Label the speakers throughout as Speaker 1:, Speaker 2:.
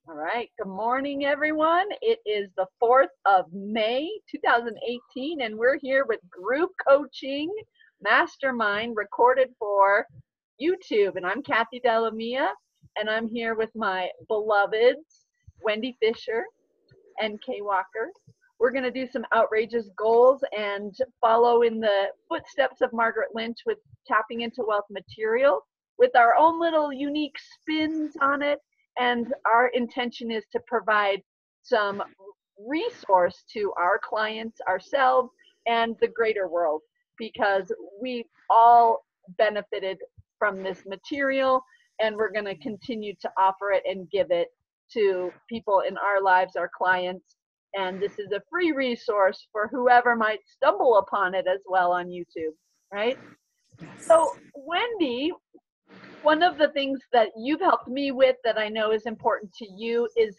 Speaker 1: All right. Good morning, everyone. It is the 4th of May, 2018, and we're here with Group Coaching Mastermind recorded for YouTube. And I'm Kathy Delamia, and I'm here with my beloveds, Wendy Fisher and Kay Walker. We're going to do some outrageous goals and follow in the footsteps of Margaret Lynch with tapping into wealth material with our own little unique spins on it. And our intention is to provide some resource to our clients, ourselves, and the greater world, because we all benefited from this material, and we're going to continue to offer it and give it to people in our lives, our clients. And this is a free resource for whoever might stumble upon it as well on YouTube, right? So, Wendy, one of the things that you've helped me with that I know is important to you is,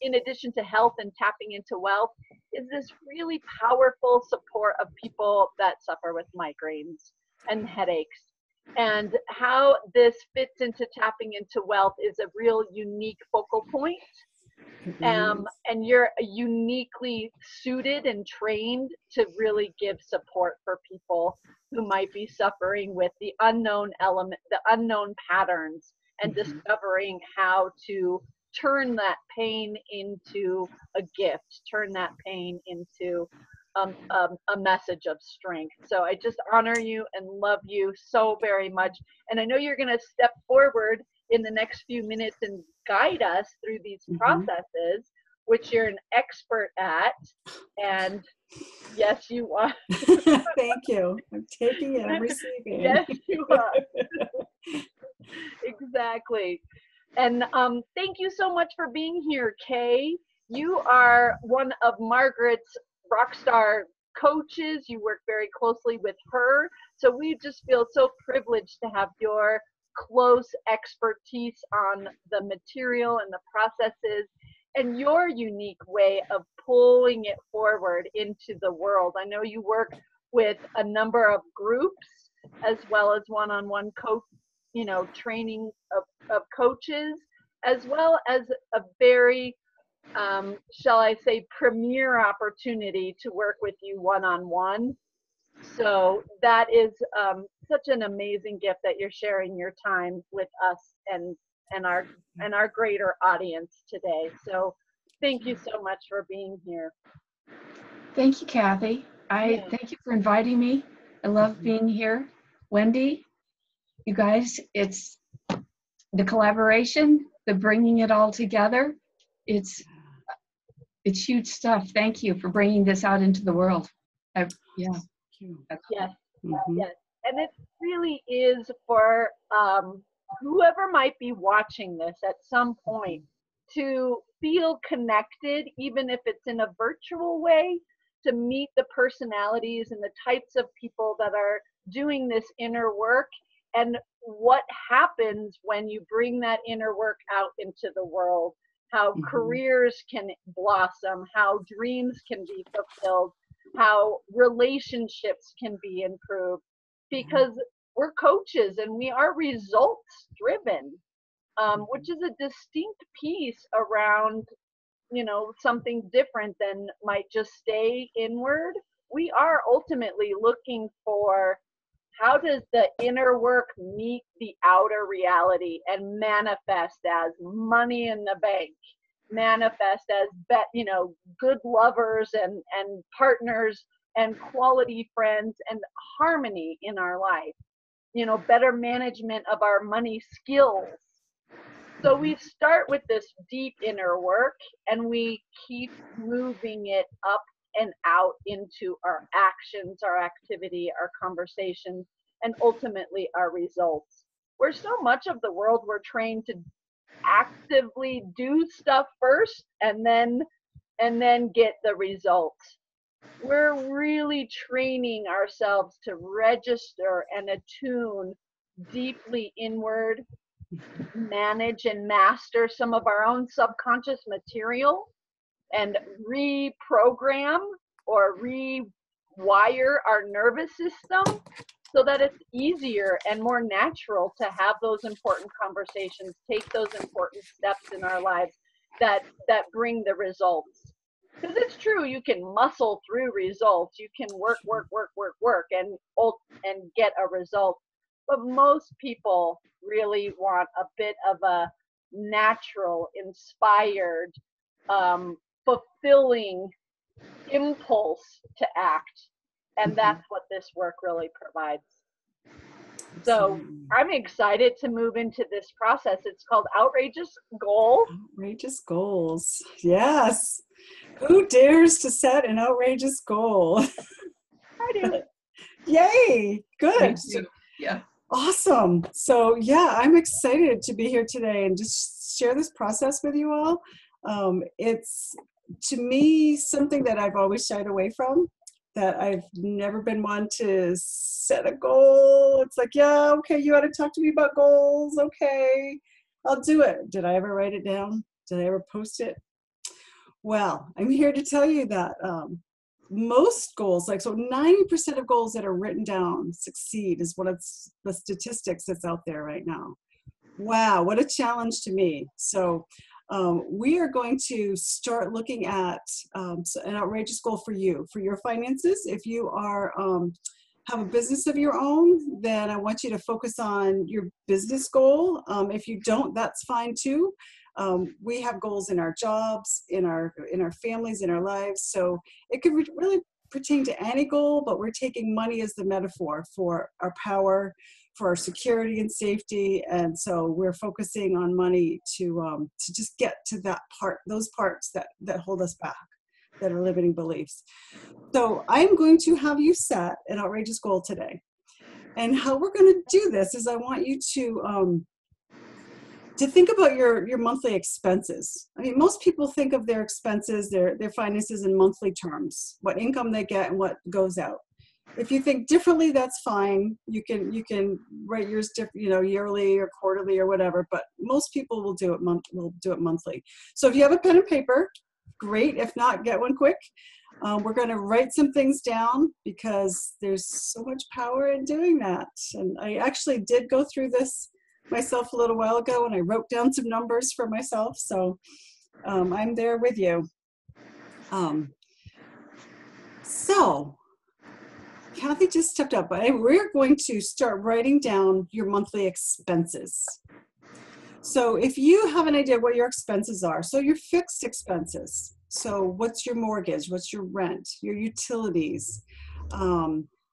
Speaker 1: in addition to health and tapping into wealth, is this really powerful support of people that suffer with migraines and headaches. And how this fits into tapping into wealth is a real unique focal point. And you're uniquely suited and trained to really give support for people who might be suffering with the unknown element, the unknown patterns, and discovering how to turn that pain into a gift, turn that pain into a message of strength. So I just honor you and love you so very much. And I know you're going to step forward in the next few minutes and guide us through these processes, which you're an expert at. And yes, you are.
Speaker 2: Thank you. I'm taking it. I'm receiving.
Speaker 1: Yes, you are. Exactly. And thank you so much for being here, Kay. You are one of Margaret's rockstar coaches. You work very closely with her. So we just feel so privileged to have your close expertise on the material and the processes and your unique way of pulling it forward into the world. I know you work with a number of groups as well as one-on-one training of coaches, as well as a very, shall I say, premier opportunity to work with you one-on-one. So that is such an amazing gift that you're sharing your time with us and our greater audience today. So thank you so much for being here.
Speaker 3: Thank you, Kathy. Thank you for inviting me. I love being here. Wendy, you guys, it's the collaboration, the bringing it all together. It's huge stuff. Thank you for bringing this out into the world.
Speaker 1: Yes. And it really is for whoever might be watching this at some point to feel connected, even if it's in a virtual way, to meet the personalities and the types of people that are doing this inner work, and what happens when you bring that inner work out into the world, how careers can blossom, how dreams can be fulfilled, how relationships can be improved, because we're coaches and we are results driven, which is a distinct piece around, something different than might just stay inward. We are ultimately looking for how does the inner work meet the outer reality and manifest as money in the bank, manifest as good lovers and partners and quality friends and harmony in our life, better management of our money skills. So we start with this deep inner work and we keep moving it up and out into our actions, our activity, our conversations, and ultimately our results. Where so much of the world we're trained to actively do stuff first and then get the results. We're really training ourselves to register and attune deeply inward, manage and master some of our own subconscious material, and reprogram or rewire our nervous system so that it's easier and more natural to have those important conversations, take those important steps in our lives, that bring the results. Because it's true, you can muscle through results. You can work, and get a result. But most people really want a bit of a natural, inspired, fulfilling impulse to act. And that's what this work really provides. So I'm excited to move into this process. It's called Outrageous Goals.
Speaker 2: Outrageous goals. Yes. Who dares to set an outrageous goal?
Speaker 1: I do.
Speaker 2: Yay. Good.
Speaker 3: Yeah.
Speaker 2: Awesome. So yeah, I'm excited to be here today and just share this process with you all. It's, to me, something that I've always shied away from, that I've never been one to set a goal. It's like, yeah, okay, you want to talk to me about goals? Okay, I'll do it. Did I ever write it down? Did I ever post it? Well, I'm here to tell you that most goals, like, so 90% of goals that are written down succeed is one of the statistics that's out there right now. Wow, what a challenge to me. So we are going to start looking at an outrageous goal for you, for your finances. If you are have a business of your own, then I want you to focus on your business goal. If you don't, that's fine too. We have goals in our jobs, in our families, in our lives. So it could really pertain to any goal, but we're taking money as the metaphor for our power, for our security and safety. And so we're focusing on money to just get to that part, those parts that hold us back, that are limiting beliefs. So I'm going to have you set an outrageous goal today. And how we're going to do this is I want you to think about your monthly expenses. I mean, most people think of their expenses, their finances in monthly terms, what income they get and what goes out. If you think differently, that's fine. You can write yours yearly or quarterly or whatever, but most people will do it monthly. So if you have a pen and paper, great. If not, get one quick. We're going to write some things down because there's so much power in doing that. And I actually did go through this myself a little while ago, and I wrote down some numbers for myself. So I'm there with you. So Kathy just stepped up, but we're going to start writing down your monthly expenses. So if you have an idea what your expenses are, so your fixed expenses, so what's your mortgage, what's your rent, your utilities,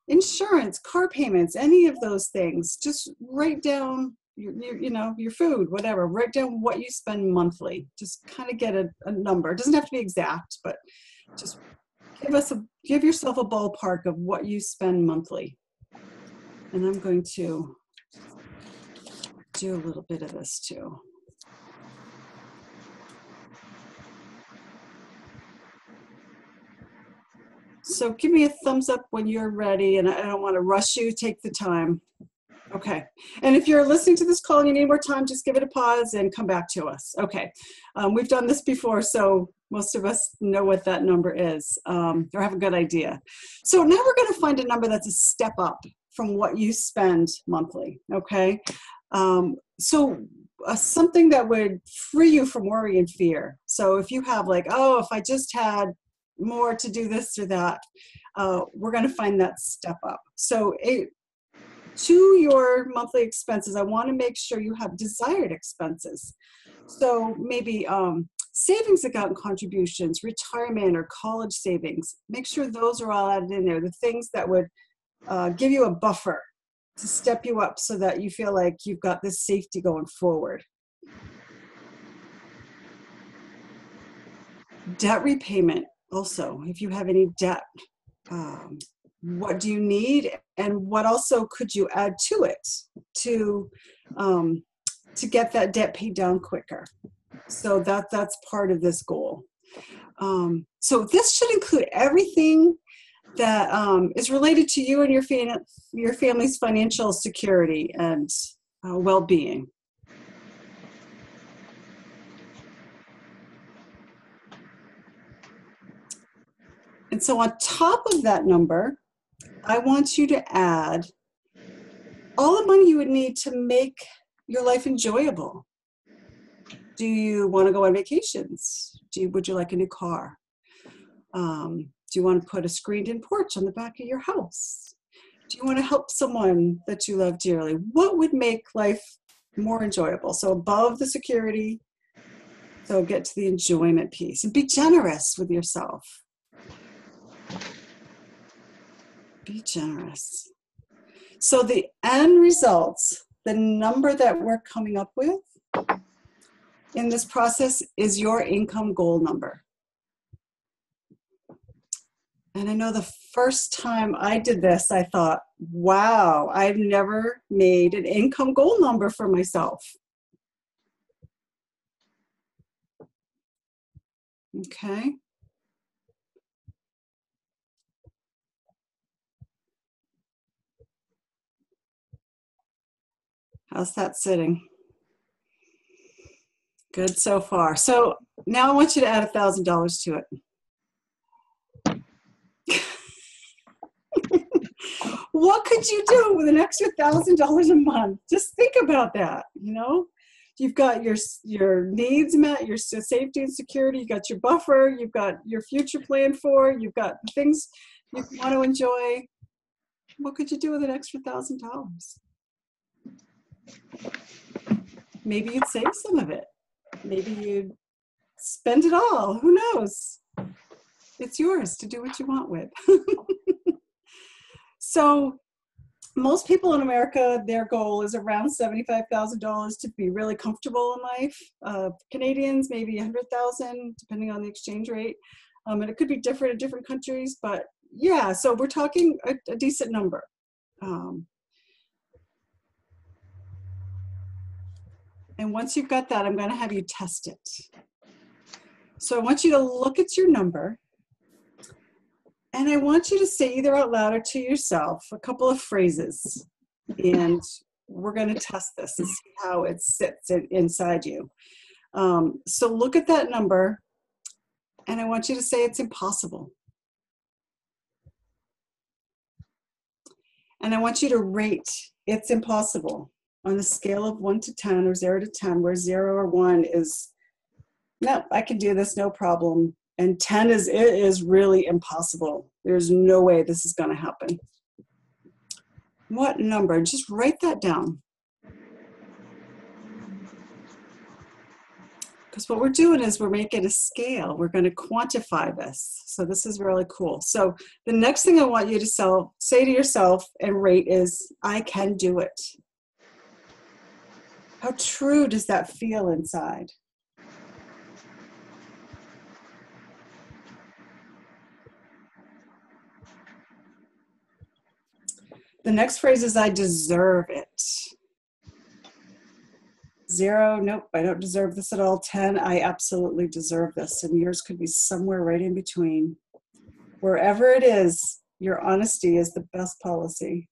Speaker 2: insurance, car payments, any of those things, just write down your food, whatever, write down what you spend monthly. Just kind of get a number. It doesn't have to be exact, but just give yourself a ballpark of what you spend monthly. And I'm going to do a little bit of this too. So give me a thumbs up when you're ready, and I don't want to rush you. Take the time. Okay. And if you're listening to this call and you need more time, just give it a pause and come back to us. Okay. We've done this before, so most of us know what that number is, or have a good idea. So now we're going to find a number that's a step up from what you spend monthly. Okay. Something that would free you from worry and fear. So if you have like, oh, if I just had more to do this or that, we're going to find that step up. So to your monthly expenses, I want to make sure you have desired expenses. So maybe savings account contributions, retirement or college savings. Make sure those are all added in there. The things that would give you a buffer to step you up so that you feel like you've got this safety going forward. Debt repayment also, if you have any debt. What do you need, and what also could you add to it to get that debt paid down quicker? So that's part of this goal. So this should include everything that is related to you and your family's financial security and well-being. And so on top of that number, I want you to add all the money you would need to make your life enjoyable. Do you want to go on vacations? Would you like a new car? Do you want to put a screened-in porch on the back of your house? Do you want to help someone that you love dearly? What would make life more enjoyable? So above the security, so get to the enjoyment piece and be generous with yourself. Be generous. So the end results, the number that we're coming up with in this process is your income goal number. And I know the first time I did this, I thought, wow, I've never made an income goal number for myself. Okay. How's that sitting? Good so far. So now I want you to add $1,000 to it. What could you do with an extra $1,000 a month? Just think about that. You know, you've got your needs met, your safety and security, you've got your buffer, you've got your future planned for, you've got things you want to enjoy. What could you do with an extra $1,000? Maybe you'd save some of it. Maybe you'd spend it all. Who knows? It's yours to do what you want with. So most people in America, their goal is around $75,000 to be really comfortable in life. Canadians, maybe 100,000, depending on the exchange rate. And it could be different in different countries, but yeah, so we're talking a decent number. And once you've got that, I'm going to have you test it. So I want you to look at your number, and I want you to say either out loud or to yourself a couple of phrases. And we're going to test this and see how it sits inside you. So look at that number, and I want you to say it's impossible. And I want you to rate it's impossible on a scale of 1 to 10 or 0 to 10, where 0 or 1 is, no, I can do this, no problem. And 10 is, it is really impossible. There's no way this is going to happen. What number? Just write that down. Because what we're doing is we're making a scale. We're going to quantify this. So this is really cool. So the next thing I want you to say to yourself and rate is, I can do it. How true does that feel inside? The next phrase is, I deserve it. 0, nope, I don't deserve this at all. 10, I absolutely deserve this. And yours could be somewhere right in between. Wherever it is, your honesty is the best policy.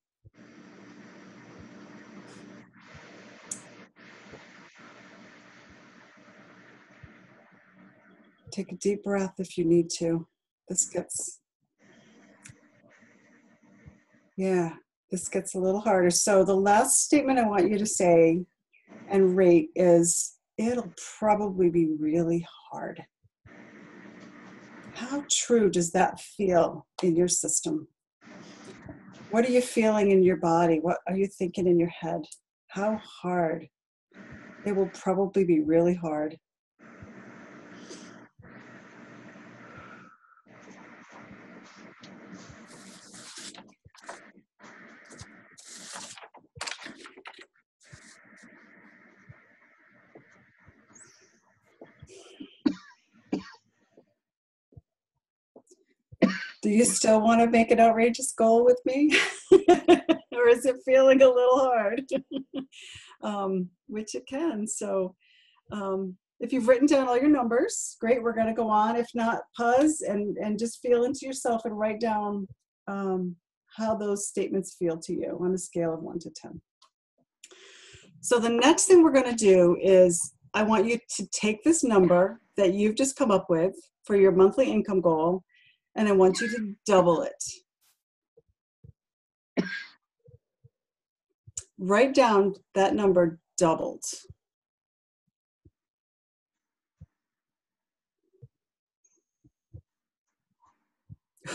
Speaker 2: Take a deep breath if you need to. This gets a little harder. So the last statement I want you to say and rate is, it'll probably be really hard. How true does that feel in your system? What are you feeling in your body? What are you thinking in your head? How hard? It will probably be really hard. Do you still want to make an outrageous goal with me? Or is it feeling a little hard? Which it can. So if you've written down all your numbers, great, we're going to go on. If not, pause and just feel into yourself and write down how those statements feel to you on a scale of 1 to 10. So the next thing we're going to do is, I want you to take this number that you've just come up with for your monthly income goal, and I want you to double it. Write down that number doubled.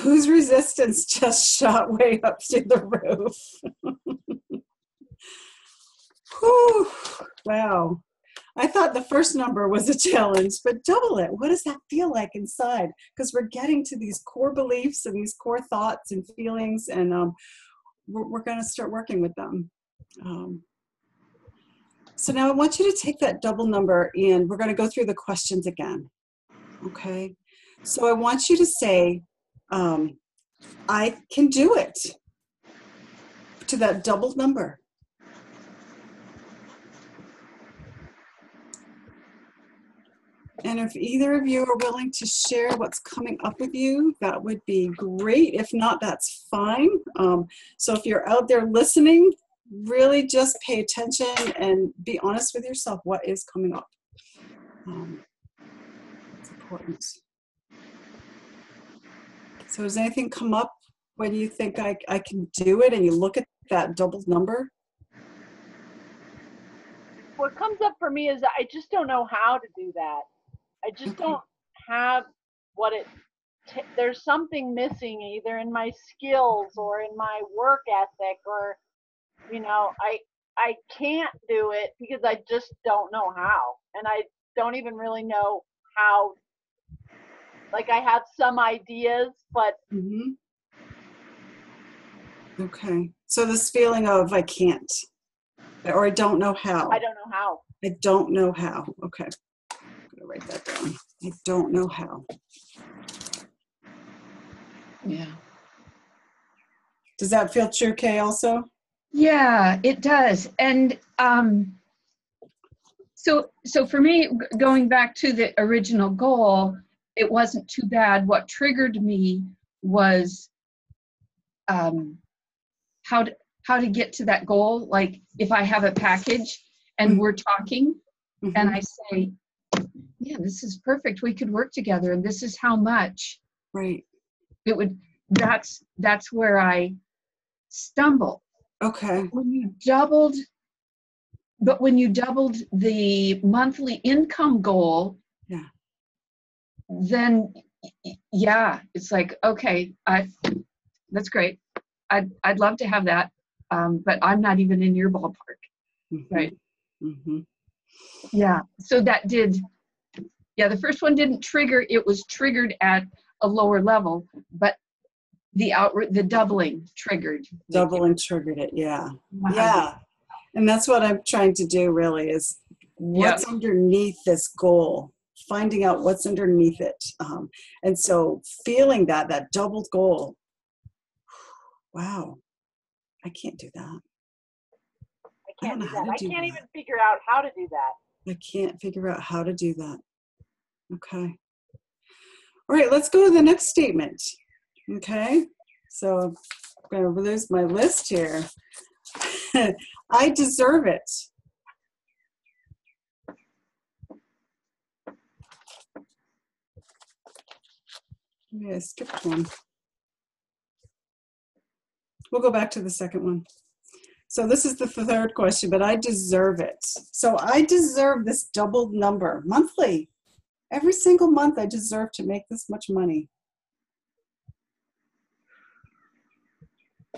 Speaker 2: Whose resistance just shot way up to the roof? Whew. Wow. I thought the first number was a challenge, but double it. What does that feel like inside? Because we're getting to these core beliefs and these core thoughts and feelings, and we're going to start working with them. So now I want you to take that double number, and we're going to go through the questions again. Okay? So I want you to say, I can do it, to that double number. And if either of you are willing to share what's coming up with you, that would be great. If not, that's fine. So if you're out there listening, really just pay attention and be honest with yourself. What is coming up? It's important. So does anything come up when you think I can do it and you look at that double number?
Speaker 1: What comes up for me is that I just don't know how to do that. I just don't have what it, there's something missing either in my skills or in my work ethic, or, you know, I can't do it because I just don't know how. And I don't even really know how, like I have some ideas, but.
Speaker 2: Okay. So this feeling of I can't, or I don't know how.
Speaker 1: I don't know how.
Speaker 2: I don't know how. Okay. I'm going to write that down. I don't know how.
Speaker 3: Yeah.
Speaker 2: Does that feel true, Kay, also?
Speaker 3: Yeah, it does. And so for me, going back to the original goal, it wasn't too bad. What triggered me was how to get to that goal. Like if I have a package and we're talking and I say, yeah, this is perfect. We could work together and this is how much.
Speaker 2: Right.
Speaker 3: It would, that's where I stumble.
Speaker 2: Okay.
Speaker 3: When you doubled the monthly income goal,
Speaker 2: yeah,
Speaker 3: then yeah, it's like, okay, that's great. I'd love to have that, but I'm not even in your ballpark, right? Yeah. So that did. Yeah, the first one didn't trigger. It was triggered at a lower level, but the doubling triggered.
Speaker 2: Doubling triggered it. Yeah. Yeah. And that's what I'm trying to do really is what's underneath this goal, finding out what's underneath it. And so feeling that doubled goal, wow, I can't do that.
Speaker 1: I can't do that. I can't even figure out how to do that.
Speaker 2: I can't figure out how to do that. Okay. All right, let's go to the next statement. Okay. So I'm going to lose my list here. I deserve it. Yeah, I skipped one. We'll go back to the second one. So this is the third question, but I deserve it. So I deserve this doubled number monthly. Every single month I deserve to make this much money.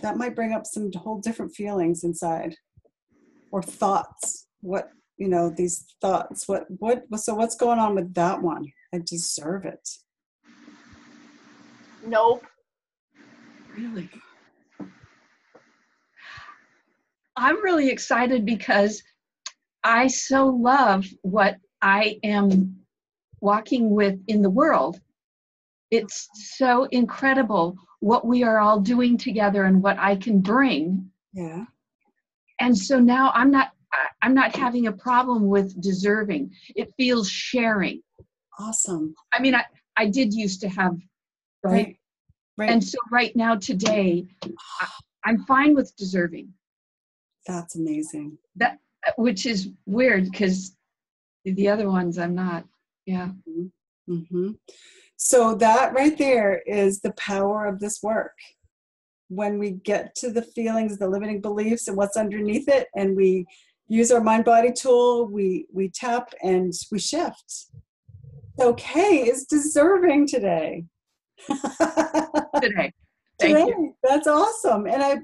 Speaker 2: That might bring up some whole different feelings inside or thoughts. What, you know, these thoughts, so what's going on with that one? I deserve it.
Speaker 1: Nope.
Speaker 3: Really? I'm really excited because I so love what I am walking with in the world. It's so incredible what we are all doing together and what I can bring.
Speaker 2: Yeah. And
Speaker 3: so now I'm not having a problem with deserving. It feels sharing.
Speaker 2: Awesome.
Speaker 3: I mean, I did used to have, right? Right. And so right now today, I'm fine with deserving.
Speaker 2: That's amazing.
Speaker 3: That, which is weird because the other ones I'm not. Yeah.
Speaker 2: Mm-hmm. So that right there is the power of this work. When we get to the feelings, the limiting beliefs, and what's underneath it, and we use our mind-body tool, we tap and we shift. So Kay is deserving today.
Speaker 3: today. Thank you.
Speaker 2: That's awesome. And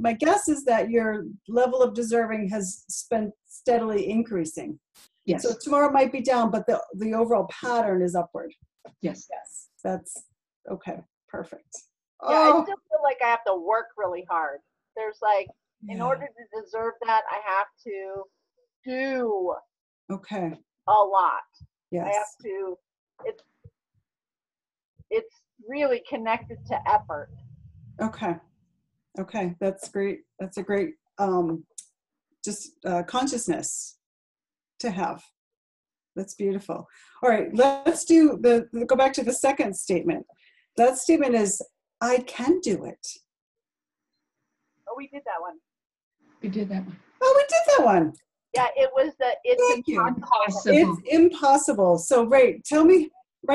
Speaker 2: my guess is that your level of deserving has been steadily increasing.
Speaker 3: Yes.
Speaker 2: So tomorrow might be down, but the overall pattern is upward.
Speaker 3: Yes.
Speaker 2: Yes. That's okay. Perfect.
Speaker 1: Yeah, I
Speaker 2: Oh,
Speaker 1: still feel like I have to work really hard. There's like, in
Speaker 2: yeah.
Speaker 1: order to deserve that, I have to do
Speaker 2: Okay.
Speaker 1: a lot.
Speaker 2: Yes.
Speaker 1: I have to, it's really connected to effort.
Speaker 2: Okay. Okay. That's great. That's a great consciousness to have. That's beautiful. All right, let's do go back to the second statement. That statement is, I can do it.
Speaker 1: Oh, we did that one.
Speaker 3: We did that one.
Speaker 2: Oh, we did that one.
Speaker 1: Yeah, it was
Speaker 2: Thank you.
Speaker 3: Impossible.
Speaker 2: It's impossible. So, write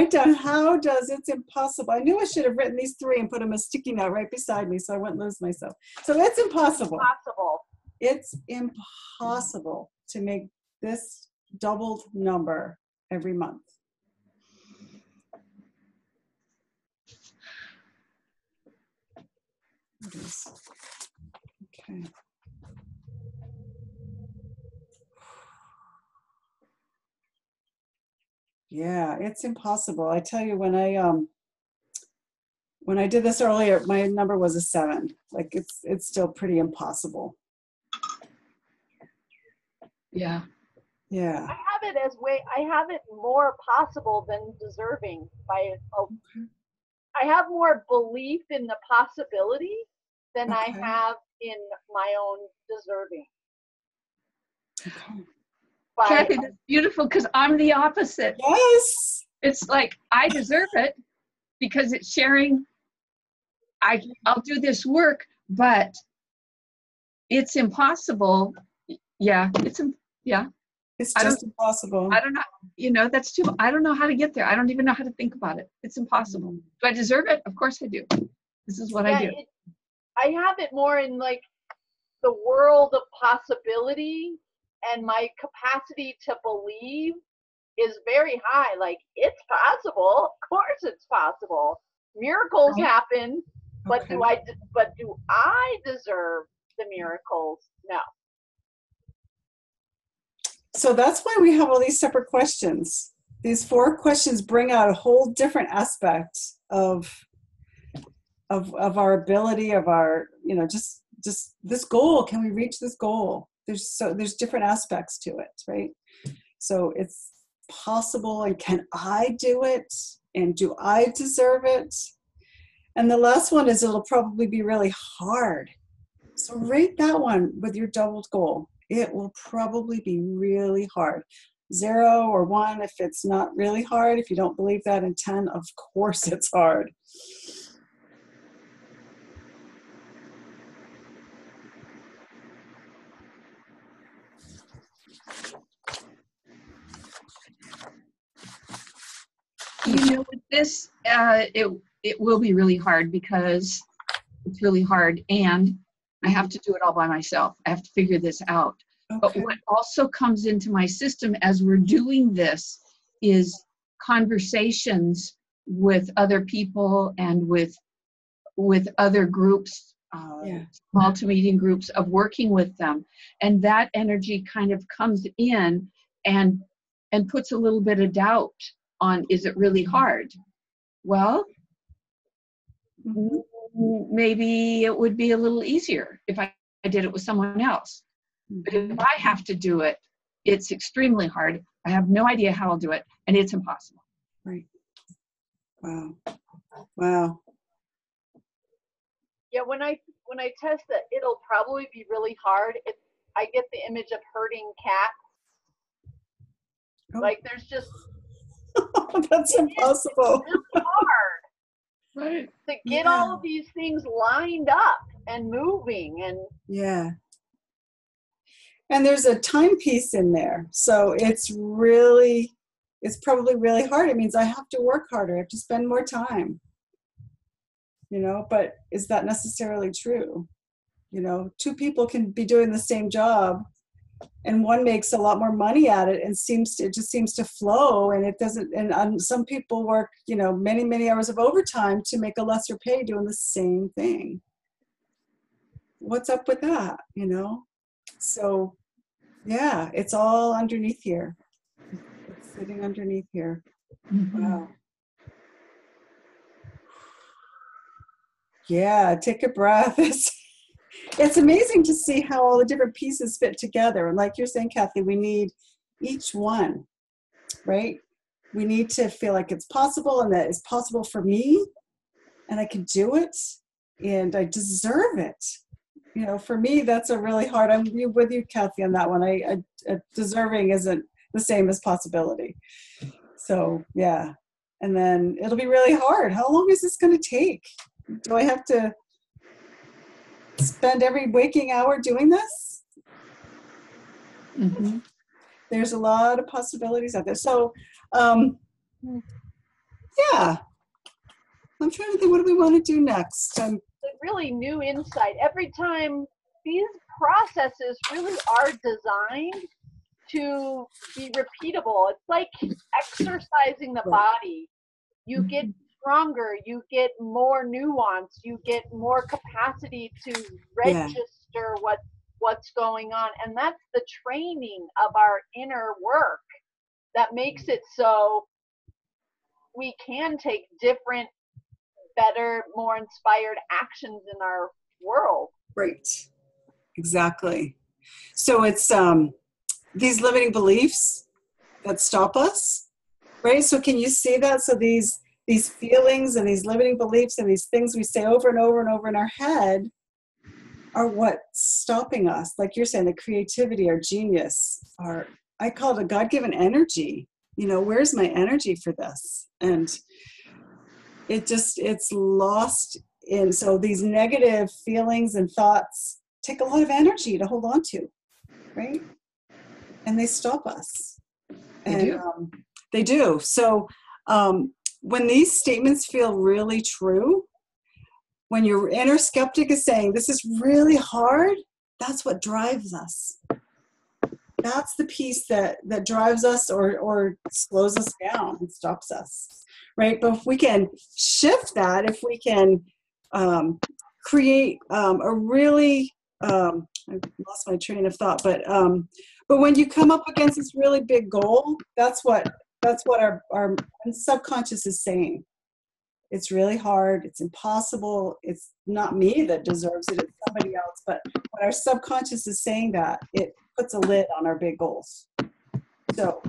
Speaker 2: down, how does it's impossible? I knew I should have written these three and put them a sticky note right beside me so I wouldn't lose myself. So it's impossible. It's impossible to make this doubled number every month. It is. Okay. Yeah, it's impossible. I tell you, when I did this earlier, my number was a 7. Like it's still pretty impossible.
Speaker 3: Yeah.
Speaker 2: Yeah.
Speaker 1: I have it more possible than deserving I have more belief in the possibility than I have in my own deserving.
Speaker 2: Okay.
Speaker 3: Kathy, that's beautiful because I'm the opposite.
Speaker 2: Yes.
Speaker 3: It's like I deserve it because it's sharing. I'll do this work, but it's impossible. Yeah, it's
Speaker 2: just impossible.
Speaker 3: I don't know. That's too. I don't know how to get there. I don't even know how to think about it. It's impossible. Do I deserve it? Of course I do. This is what I do.
Speaker 1: I have it more in like the world of possibility, and my capacity to believe is very high. Like, it's possible. Of course it's possible. Miracles happen, but do I deserve the miracles? No.
Speaker 2: So that's why we have all these separate questions. These 4 questions bring out a whole different aspect of our ability, of our, just this goal. Can we reach this goal? There's different aspects to it, right? So it's possible, and can I do it? And do I deserve it? And the last one is, it'll probably be really hard. So rate that one with your doubled goal. It will probably be really hard. 0 or 1 if it's not really hard. If you don't believe that, and 10, of course it's hard.
Speaker 3: With this, it will be really hard because it's really hard, and I have to do it all by myself. I have to figure this out. Okay. But what also comes into my system as we're doing this is conversations with other people and with other groups, small to medium groups, of working with them. And that energy kind of comes in and puts a little bit of doubt on, is it really hard? Well, maybe it would be a little easier if I did it with someone else. But if I have to do it, it's extremely hard. I have no idea how I'll do it, and it's impossible.
Speaker 2: Right. Wow.
Speaker 1: Yeah, when I test it, it'll probably be really hard. I get the image of herding cats. Oh. Like, there's just
Speaker 2: that's impossible.
Speaker 1: It's really hard.
Speaker 3: Right.
Speaker 1: To get all of these things lined up and moving, and
Speaker 2: and there's a time piece in there, so it's probably really hard. It means I have to work harder. I have to spend more time. But is that necessarily true? 2 people can be doing the same job and one makes a lot more money at it and it just seems to flow, and it doesn't, and some people work, you know, many, many hours of overtime to make a lesser pay doing the same thing. What's up with that, you know? So yeah, it's all underneath here. It's sitting underneath here.
Speaker 3: Mm-hmm.
Speaker 2: Wow. Yeah, take a breath. It's amazing to see how all the different pieces fit together. And like you're saying, Kathy, we need each one, right? We need to feel like it's possible, and that it's possible for me, and I can do it, and I deserve it. You know, for me, that's a really hard, I'm with you, Kathy, on that one. Deserving isn't the same as possibility. So yeah. And then it'll be really hard. How long is this going to take? Do I have to spend every waking hour doing this?
Speaker 3: Mm-hmm.
Speaker 2: There's a lot of possibilities out there. So yeah, I'm trying to think, what do we want to do next?
Speaker 1: A really new insight. Every time, these processes really are designed to be repeatable. It's like exercising the body. You get stronger, you get more nuance, you get more capacity to register what's going on. And that's the training of our inner work that makes it so we can take different, better, more inspired actions in our world.
Speaker 2: Right. Exactly. So it's these limiting beliefs that stop us, right? So can you see that? So these feelings and these limiting beliefs and these things we say over and over and over in our head are what's stopping us. Like you're saying, the creativity, our genius, I call it a God-given energy. You know, where's my energy for this? And it's lost in, so these negative feelings and thoughts take a lot of energy to hold on to, right? And they stop us. They do. So when these statements feel really true, when your inner skeptic is saying, this is really hard, that's what drives us. That's the piece that drives us or slows us down and stops us, right? But if we can shift that, if we can create a really, I lost my train of thought, but when you come up against this really big goal, that's what our subconscious is saying. It's really hard. It's impossible. It's not me that deserves it. It's somebody else. But when our subconscious is saying that, it puts a lid on our big goals. So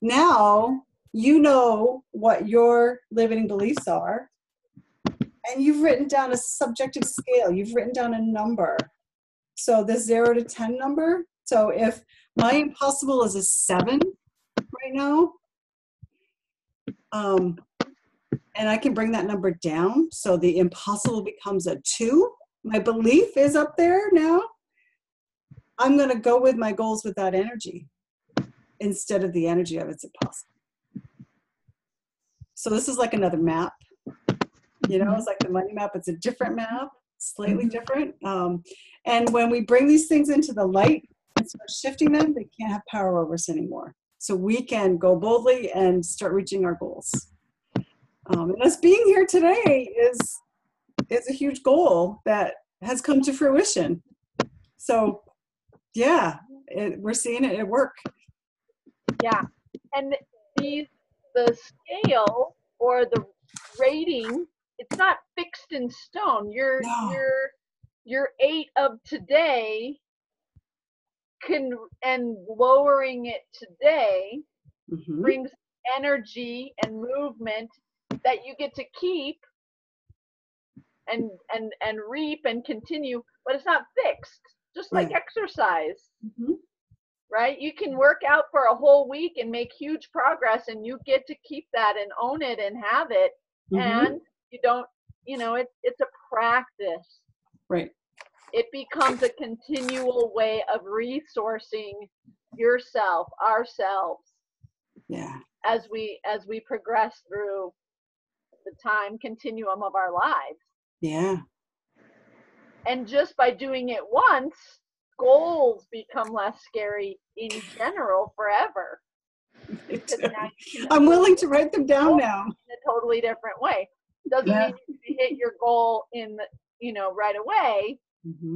Speaker 2: now you know what your limiting beliefs are, and you've written down a subjective scale. You've written down a number. So the 0 to 10 number. So if my impossible is a 7 right now, and I can bring that number down, so the impossible becomes a 2. My belief is up there now. I'm going to go with my goals with that energy instead of the energy of it's impossible. So this is like another map. You know, it's like the money map. It's a different map, slightly different. And when we bring these things into the light and start shifting them, they can't have power over us anymore. So we can go boldly and start reaching our goals. And us being here today is a huge goal that has come to fruition. So yeah, we're seeing it at work.
Speaker 1: Yeah, and the scale or the rating, it's not fixed in stone. Your 8 of today and lowering it today brings energy and movement that you get to keep and reap and continue, but it's not fixed, just like exercise. Right? You can work out for a whole week and make huge progress, and you get to keep that and own it and have it. And you don't, you know, it's a practice.
Speaker 2: Right.
Speaker 1: It becomes a continual way of resourcing yourself, ourselves.
Speaker 2: Yeah.
Speaker 1: As we progress through the time continuum of our lives.
Speaker 2: Yeah.
Speaker 1: And just by doing it once, goals become less scary in general forever. Because now you can
Speaker 2: I'm willing to write them down now.
Speaker 1: in a totally different way. Doesn't
Speaker 3: Yeah.
Speaker 1: mean you hit your goal in the, right away,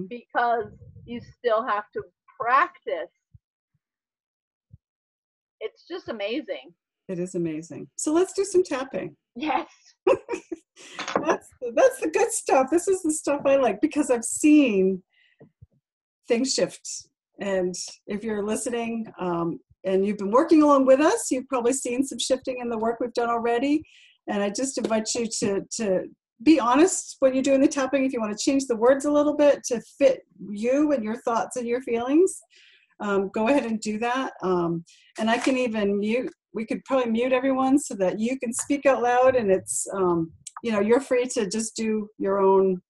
Speaker 1: because you still have to practice. It's just amazing.
Speaker 2: It is amazing. So let's do some tapping.
Speaker 1: Yes.
Speaker 2: That's the good stuff. This is the stuff I like because I've seen things shift. And if you're listening and you've been working along with us, you've probably seen some shifting in the work we've done already. And I just invite you to be honest when you're doing the tapping. If you want to change the words a little bit to fit you and your thoughts and your feelings, go ahead and do that. And I can even mute. We could probably mute everyone so that you can speak out loud, and it's you're free to just do your own,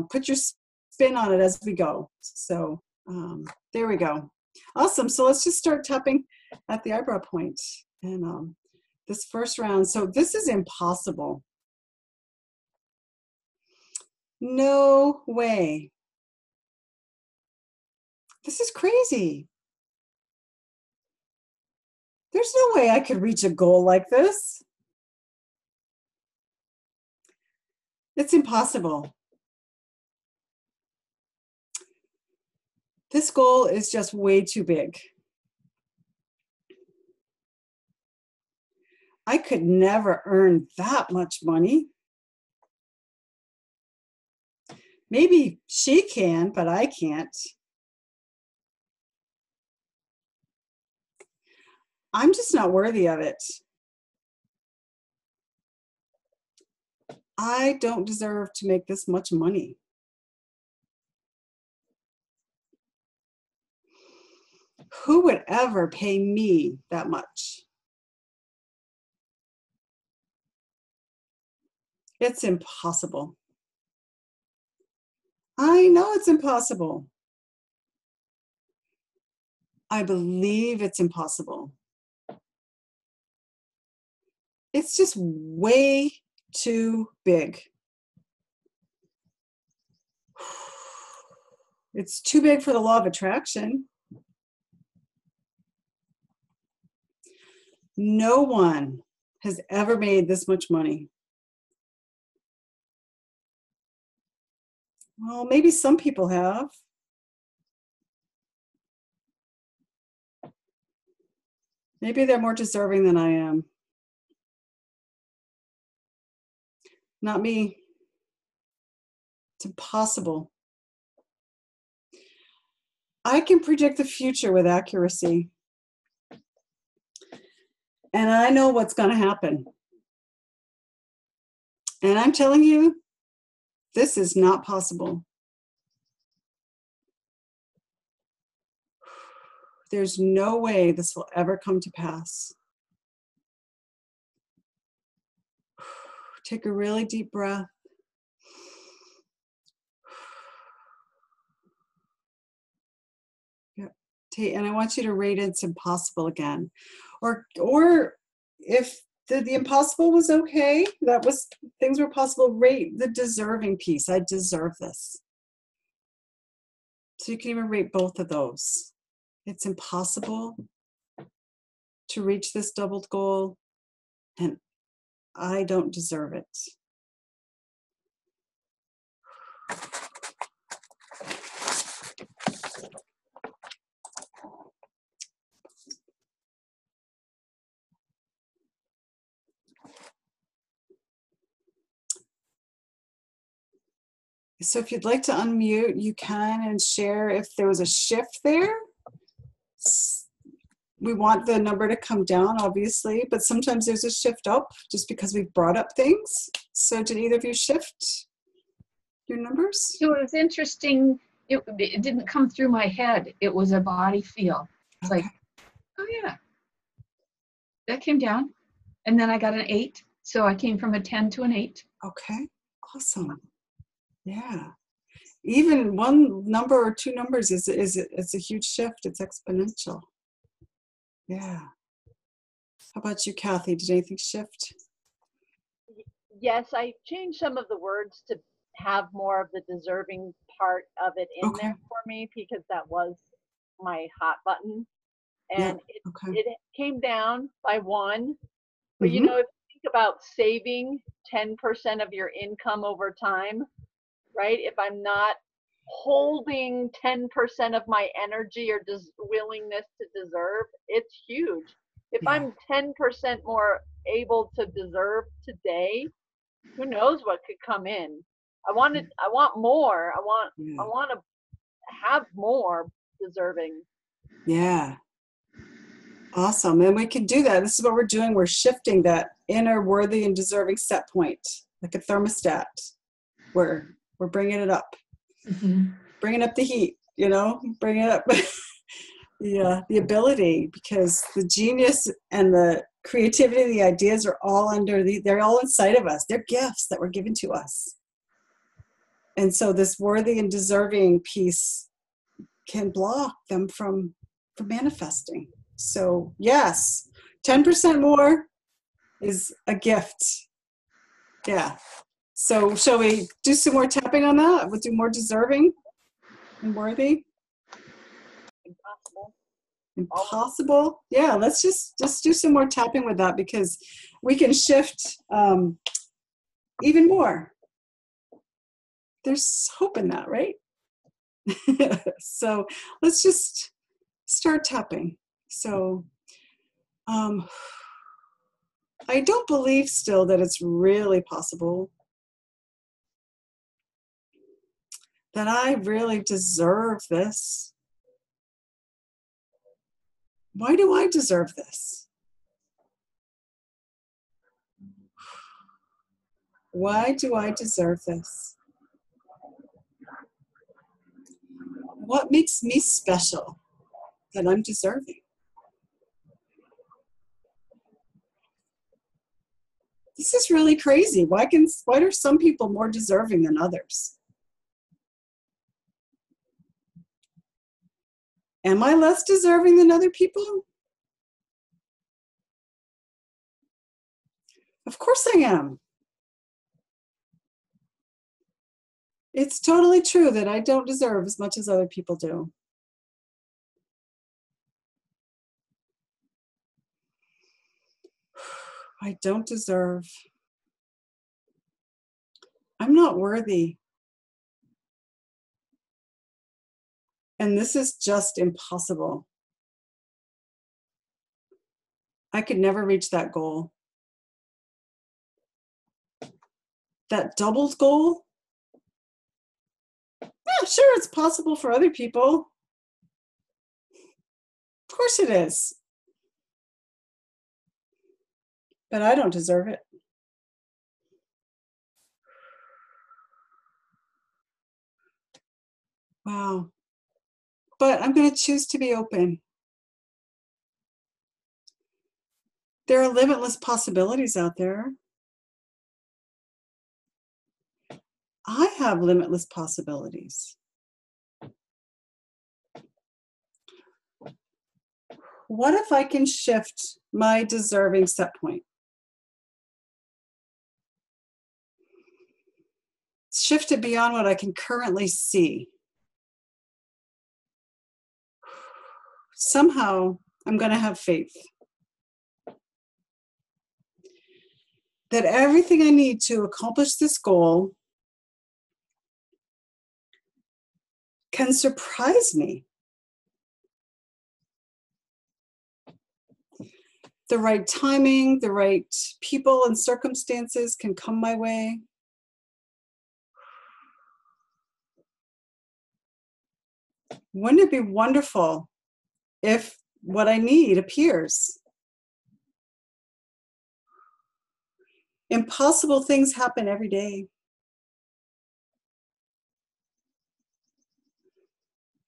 Speaker 2: put your spin on it as we go. So there we go. Awesome. So let's just start tapping at the eyebrow point. And this first round, so this is impossible. No way. This is crazy. There's no way I could reach a goal like this. It's impossible. This goal is just way too big. I could never earn that much money. Maybe she can, but I can't. I'm just not worthy of it. I don't deserve to make this much money. Who would ever pay me that much? It's impossible. I know it's impossible. I believe it's impossible. It's just way too big. It's too big for the law of attraction. No one has ever made this much money. Well, maybe some people have. Maybe they're more deserving than I am. Not me. It's impossible. I can predict the future with accuracy. And I know what's going to happen. And I'm telling you, this is not possible. There's no way this will ever come to pass. Take a really deep breath. And I want you to rate it's impossible again. Or if the impossible was okay, that was, things were possible, rate the deserving piece. I deserve this. So you can even rate both of those. It's impossible to reach this doubled goal, and I don't deserve it. So if you'd like to unmute, you can, and share if there was a shift there. We want the number to come down, obviously, but sometimes there's a shift up just because we've brought up things. So did either of you shift your numbers?
Speaker 3: So it was interesting. It didn't come through my head. It was a body feel. It's
Speaker 2: Okay.
Speaker 3: like, oh yeah, that came down. And then I got an 8. So I came from a 10 to an 8.
Speaker 2: Okay, awesome. Yeah. Even one number or two numbers is a huge shift. It's exponential. Yeah. How about you, Kathy? Did anything shift?
Speaker 1: Yes, I changed some of the words to have more of the deserving part of it in
Speaker 2: Okay.
Speaker 1: there for me, because that was my hot button.
Speaker 2: Yeah.
Speaker 1: And
Speaker 2: Okay.
Speaker 1: it came down by 1. But you
Speaker 2: Mm-hmm.
Speaker 1: know, if you think about saving 10% of your income over time, right? If I'm not holding 10% of my energy or willingness to deserve, it's huge. If
Speaker 2: Yeah.
Speaker 1: I'm 10% more able to deserve today, who knows what could come in. I want more. I
Speaker 2: Yeah.
Speaker 1: want to have more deserving.
Speaker 2: Yeah. Awesome. And we can do that. This is what we're doing. We're shifting that inner worthy and deserving set point, like a thermostat. We're bringing it up, bringing up the heat, bringing it up the ability, because the genius and the creativity, the ideas are all they're all inside of us. They're gifts that were given to us. And so this worthy and deserving piece can block them from manifesting. So yes, 10% more is a gift. Yeah. So shall we do some more tapping on that? We'll do more deserving and worthy. Impossible. Yeah, let's just do some more tapping with that, because we can shift even more. There's hope in that, right? So let's just start tapping. So I don't believe still that it's really possible, that I really deserve this. Why do I deserve this? Why do I deserve this? What makes me special that I'm deserving? This is really crazy. Why are some people more deserving than others? Am I less deserving than other people? Of course I am. It's totally true that I don't deserve as much as other people do. I don't deserve. I'm not worthy. And this is just impossible. I could never reach that goal. That doubled goal? Yeah, sure, it's possible for other people. Of course it is. But I don't deserve it. Wow. But I'm going to choose to be open. There are limitless possibilities out there. I have limitless possibilities. What if I can shift my deserving set point? Shift it beyond what I can currently see. Somehow, I'm going to have faith that everything I need to accomplish this goal can surprise me. The right timing, the right people and circumstances can come my way. Wouldn't it be wonderful if what I need appears? Impossible things happen every day.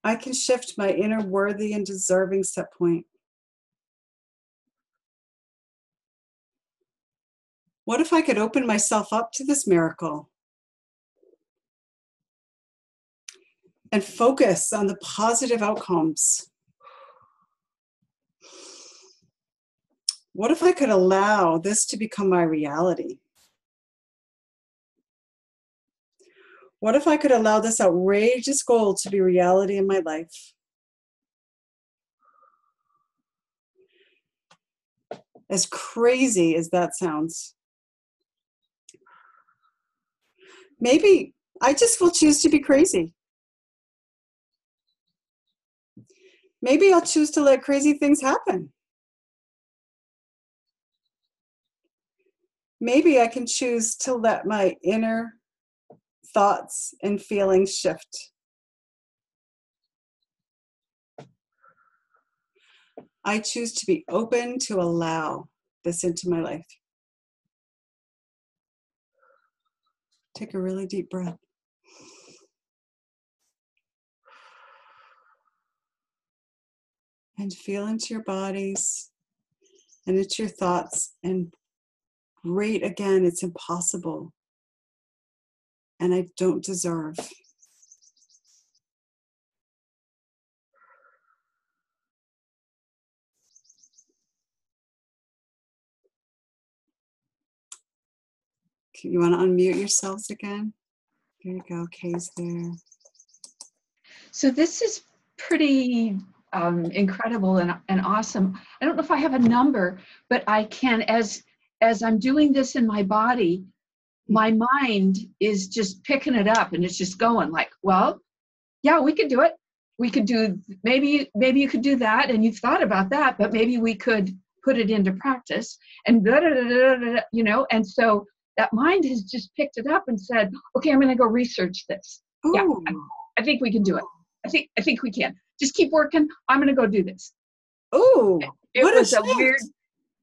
Speaker 2: I can shift my inner worthy and deserving set point. What if I could open myself up to this miracle and focus on the positive outcomes? What if I could allow this to become my reality? What if I could allow this outrageous goal to be reality in my life? As crazy as that sounds. Maybe I just will choose to be crazy. Maybe I'll choose to let crazy things happen. Maybe I can choose to let my inner thoughts and feelings shift. I choose to be open to allow this into my life. Take a really deep breath. And feel into your bodies and into your thoughts, and rate again, it's impossible. And I don't deserve. You want to unmute yourselves again? There you go, Kay's there.
Speaker 3: So this is pretty incredible and awesome. I don't know if I have a number, but I can, as I'm doing this in my body, my mind is just picking it up and it's just going like, well, yeah, we could do it. We could do, maybe you could do that, and you've thought about that, but maybe we could put it into practice, and you know, and so that mind has just picked it up and said, okay, I'm going to go research this.
Speaker 2: Ooh.
Speaker 3: Yeah, I think we can do it. I think we can. Just keep working. I'm going to go do this.
Speaker 2: Oh,
Speaker 3: It was a weird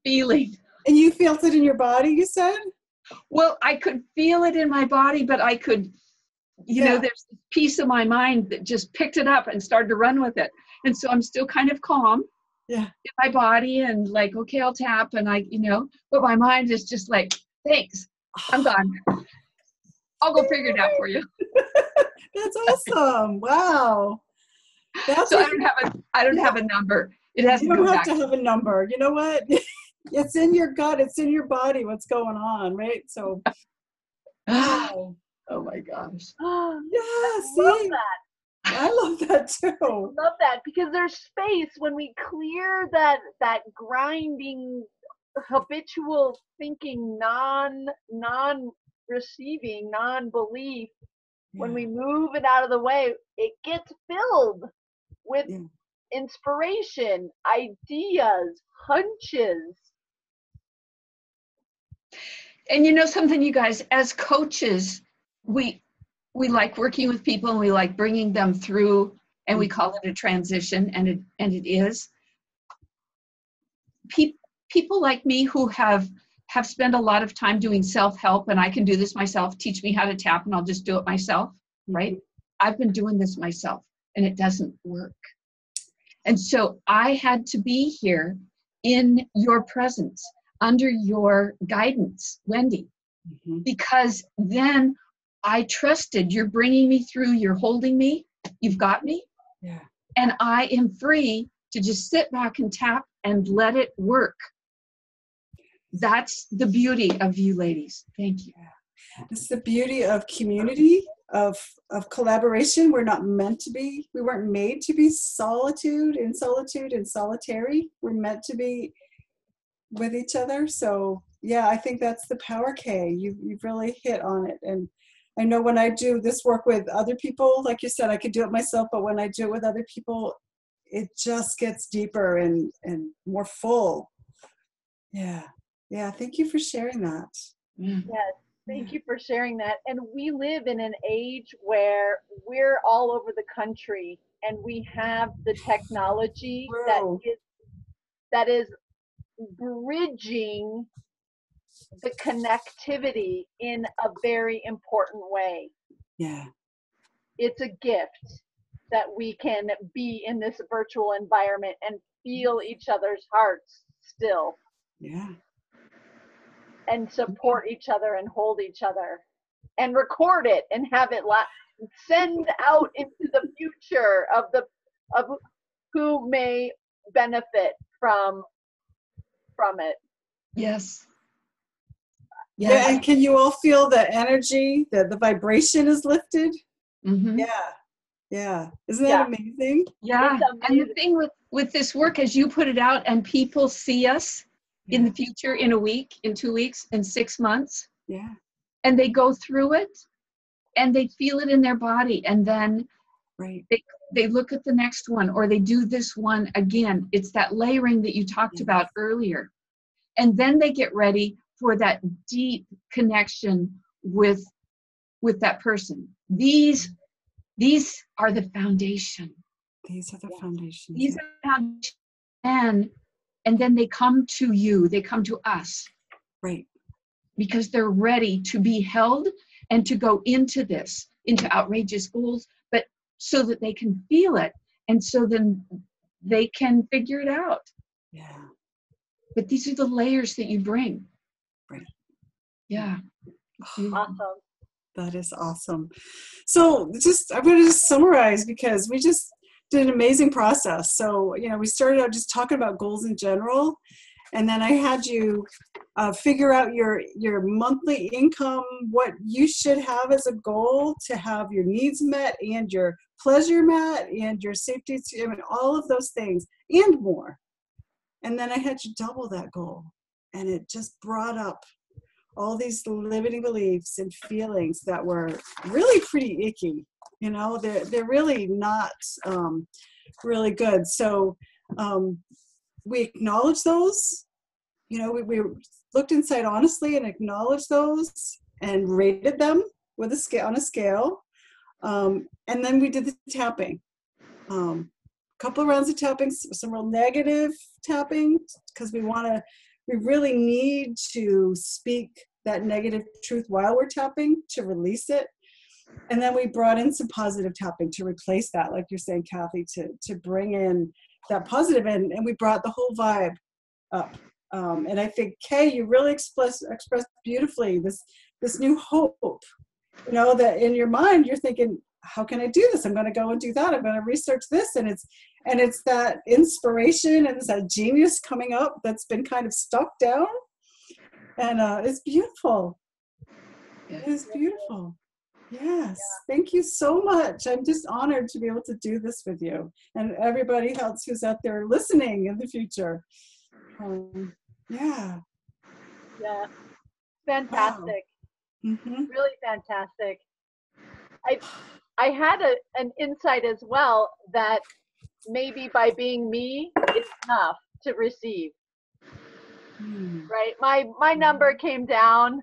Speaker 3: feeling.
Speaker 2: And you felt it in your body, you said?
Speaker 3: Well, I could feel it in my body, but I could, you know, there's this piece of my mind that just picked it up and started to run with it. And so I'm still kind of calm in my body and like, okay, I'll tap, and I, you know, but my mind is just like, thanks, I'm gone. I'll go figure it out for you.
Speaker 2: That's awesome. Wow. That's
Speaker 3: so I don't have a number. It has
Speaker 2: you
Speaker 3: to
Speaker 2: don't
Speaker 3: go
Speaker 2: have
Speaker 3: back.
Speaker 2: to have a number. You know what? It's in your gut. It's in your body. What's going on, right? So, wow.
Speaker 3: Oh my gosh.
Speaker 2: Yeah,
Speaker 1: I
Speaker 2: see?
Speaker 1: love that.
Speaker 2: I love that too.
Speaker 1: I love that, because there's space when we clear that grinding, habitual thinking, non-receiving, non-belief. When we move it out of the way, it gets filled with inspiration, ideas, hunches.
Speaker 3: And you know something, you guys, as coaches, we like working with people, and we like bringing them through, and we call it a transition, and it is. People like me who have spent a lot of time doing self-help, and I can do this myself, teach me how to tap and I'll just do it myself, right? I've been doing this myself and it doesn't work. And so I had to be here in your presence, under your guidance, Wendy, because then I trusted you're bringing me through, you're holding me, you've got me, and I am free to just sit back and tap and let it work. That's the beauty of you ladies. Thank you.
Speaker 2: It's the beauty of community, of collaboration. We're not meant to be, we weren't made to be solitude and solitary. We're meant to be with each other. So yeah, I think that's the power, Kay. You've really hit on it. And I know when I do this work with other people, like you said, I could do it myself, but when I do it with other people, it just gets deeper and more full. Yeah, thank you for sharing that.
Speaker 1: Yes, thank you for sharing that. And we live in an age where we're all over the country, and we have the technology that is bridging the connectivity in a very important way.
Speaker 2: Yeah.
Speaker 1: It's a gift that we can be in this virtual environment and feel each other's hearts still.
Speaker 2: Yeah.
Speaker 1: And support each other and hold each other and record it and have it send out into the future of who may benefit from it.
Speaker 3: Yes.
Speaker 2: Yeah, and can you all feel the energy, the vibration is lifted?
Speaker 3: Mm-hmm.
Speaker 2: Yeah. Isn't that amazing?
Speaker 3: Yeah. And the thing with this work, as you put it out and people see us in the future, in a week, in 2 weeks, in 6 months, and they go through it and they feel it in their body, and then they look at the next one, or they do this one again. It's that layering that you talked about earlier. And then they get ready for that deep connection with that person. These are the foundation.
Speaker 2: These are the foundations.
Speaker 3: These are the foundation. And then they come to you. They come to us.
Speaker 2: Right.
Speaker 3: Because they're ready to be held and to go into this, into outrageous goals, but so that they can feel it. And so then they can figure it out.
Speaker 2: Yeah.
Speaker 3: But these are the layers that you bring.
Speaker 2: Right.
Speaker 3: Yeah.
Speaker 1: Awesome.
Speaker 2: That is awesome. So I'm going to just summarize, because we just did an amazing process. So, we started out just talking about goals in general. And then I had you figure out your monthly income, what you should have as a goal to have your needs met and your pleasure met and your safety, all of those things and more. And then I had you double that goal. And it just brought up all these limiting beliefs and feelings that were really pretty icky. They're really not really good. So we acknowledge those. We looked inside honestly and acknowledged those and rated them with on a scale. And then we did the tapping. Couple of rounds of tapping, some real negative tapping, because we really need to speak that negative truth while we're tapping to release it. And then we brought in some positive tapping to replace that, like you're saying, Kathy, to bring in that positive, and we brought the whole vibe up. And I think, Kay, you really expressed beautifully this new hope, that in your mind you're thinking, how can I do this? I'm going to go and do that. I'm going to research this. And it's that inspiration and it's that genius coming up that's been kind of stuck down. And it's beautiful. It is beautiful. Yes. Thank you so much. I'm just honored to be able to do this with you and everybody else who's out there listening in the future. Yeah.
Speaker 1: Fantastic.
Speaker 2: Wow. Mm-hmm.
Speaker 1: Really fantastic. I had an insight as well that maybe by being me, it's enough to receive. Right? My number came down,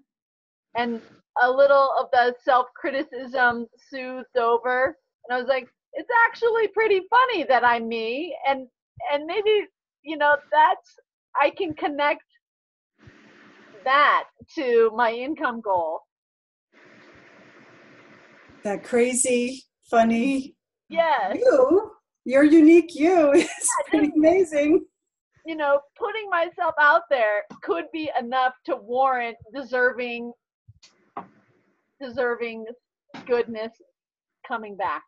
Speaker 1: and a little of the self-criticism soothed over, and I was like, it's actually pretty funny that I'm me, and maybe I can connect that to my income goal. That
Speaker 2: crazy, funny,
Speaker 1: yes,
Speaker 2: your unique you is pretty amazing.
Speaker 1: Putting myself out there could be enough to warrant deserving goodness coming back.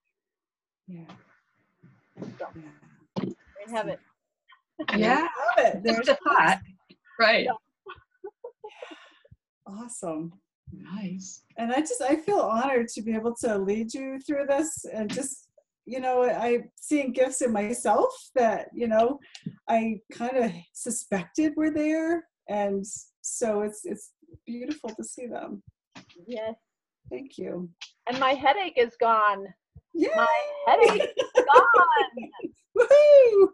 Speaker 2: Yeah.
Speaker 1: So, there you have it.
Speaker 3: Yeah.
Speaker 2: Love it.
Speaker 3: There's the thought. Right.
Speaker 1: Yeah.
Speaker 2: Awesome.
Speaker 3: Nice.
Speaker 2: And I feel honored to be able to lead you through this, and just, I'm seeing gifts in myself that, I kind of suspected were there. And so it's beautiful to see them.
Speaker 1: Yes.
Speaker 2: Thank you.
Speaker 1: And my headache is gone.
Speaker 2: Yay!
Speaker 1: My headache is gone.
Speaker 2: Woohoo!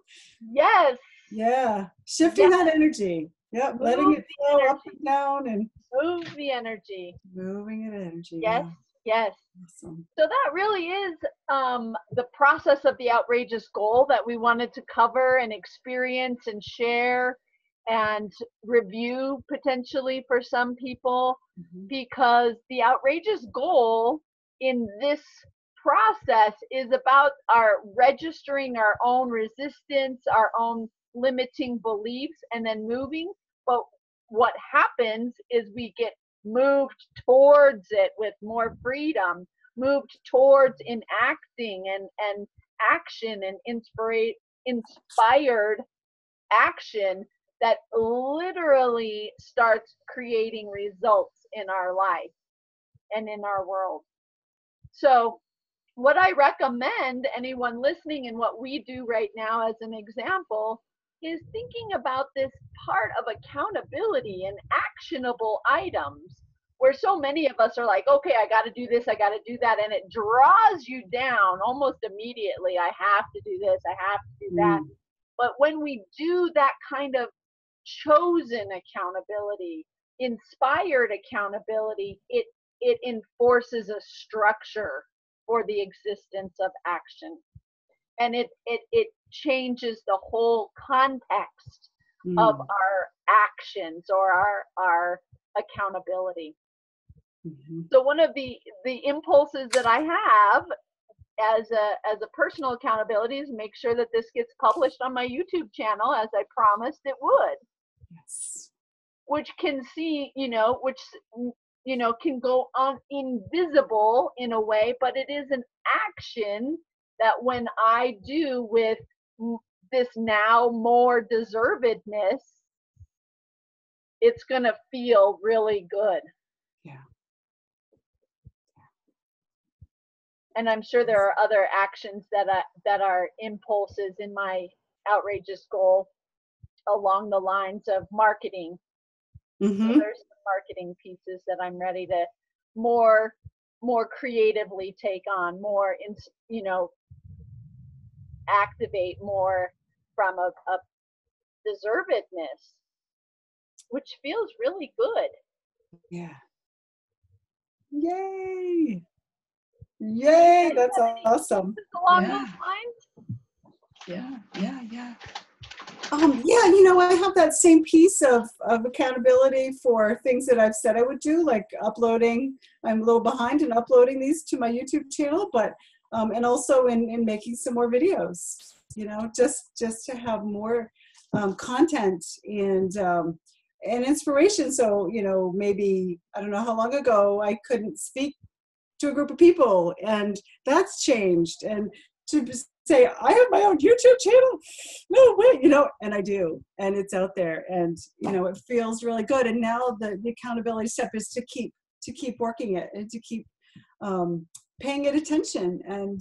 Speaker 1: Yes.
Speaker 2: Yeah. Shifting that energy. Yep. Letting it flow up and down and
Speaker 1: move the energy.
Speaker 2: Moving it energy.
Speaker 1: Yes.
Speaker 2: Yeah.
Speaker 1: Yes.
Speaker 2: Awesome.
Speaker 1: So that really is the process of the outrageous goal that we wanted to cover and experience and share and review potentially for some people, because the outrageous goal in this process is about our registering our own resistance, our own limiting beliefs, and then moving. But what happens is we get moved towards it with more freedom, moved towards enacting and action and inspired action that literally starts creating results in our life and in our world. So what I recommend anyone listening, and what we do right now as an example, is thinking about this part of accountability and actionable items, where so many of us are like, okay, I got to do this, I got to do that, and it draws you down almost immediately. I have to do this, I have to do that. But when we do that kind of chosen accountability, inspired accountability, it enforces a structure for the existence of action. And it changes the whole context of our actions or our accountability. So one of the impulses that I have as a personal accountability is make sure that this gets published on my YouTube channel, as I promised it would.
Speaker 2: Yes.
Speaker 1: Which can see, can go on invisible in a way, but it is an action that when I do with this now more deservedness, it's going to feel really good.
Speaker 2: Yeah.
Speaker 1: And I'm sure there are other actions that are impulses in my outrageous goal along the lines of marketing. So there's some marketing pieces that I'm ready to more creatively take on, more activate more from a deservedness, which feels really good.
Speaker 2: Yeah. Yay! Yay! That's awesome.
Speaker 1: Along those lines.
Speaker 3: Yeah.
Speaker 2: Yeah, I have that same piece of accountability for things that I've said I would do, like uploading. I'm a little behind in uploading these to my YouTube channel, but and also in making some more videos, just to have more content and inspiration. So, maybe, I don't know how long ago I couldn't speak to a group of people, and that's changed. And to say, I have my own YouTube channel, no way, and I do, and it's out there, and it feels really good. And now the accountability step is to keep working it, and to keep paying it attention, and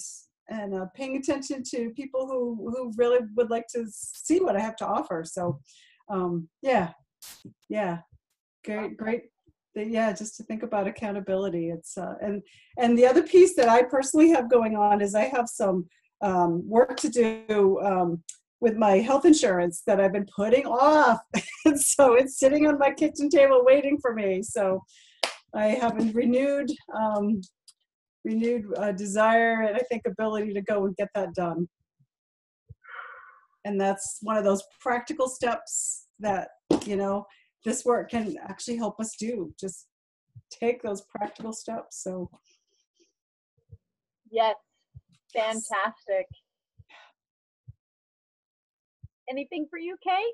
Speaker 2: paying attention to people who really would like to see what I have to offer. So yeah, great. Yeah, just to think about accountability. It's and the other piece that I personally have going on is I have some work to do with my health insurance that I've been putting off. And so it's sitting on my kitchen table waiting for me. So I have a renewed desire and I think ability to go and get that done. And that's one of those practical steps that, this work can actually help us do. Just take those practical steps. So
Speaker 1: yes, fantastic. Anything for you, Kay?